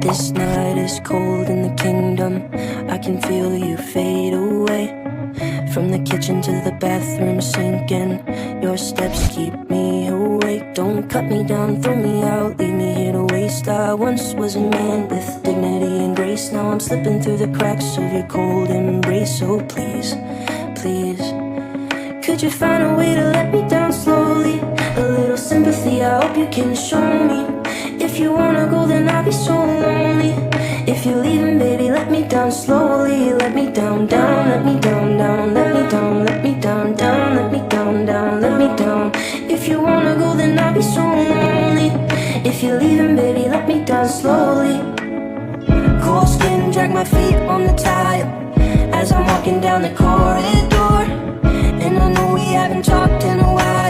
This night is cold in the kingdom. I can feel you fade away. From the kitchen to the bathroom sinking. Your steps keep me awake. Don't cut me down, throw me out, leave me here to waste. I once was a man with dignity and grace. Now I'm slipping through the cracks of your cold embrace. So please, please, could you find a way to let me down slowly? A little sympathy, I hope you can show me. If you wanna go, then I'll be so lonely. If you're leaving, baby, let me down slowly. Let me down, down, let me down, down. Let me down, let me down, down. Let me down, down, let me down. If you wanna go, then I'll be so lonely. If you're leaving, baby, let me down slowly. Cold skin, drag my feet on the tile as I'm walking down the corridor. And I know we haven't talked in a while.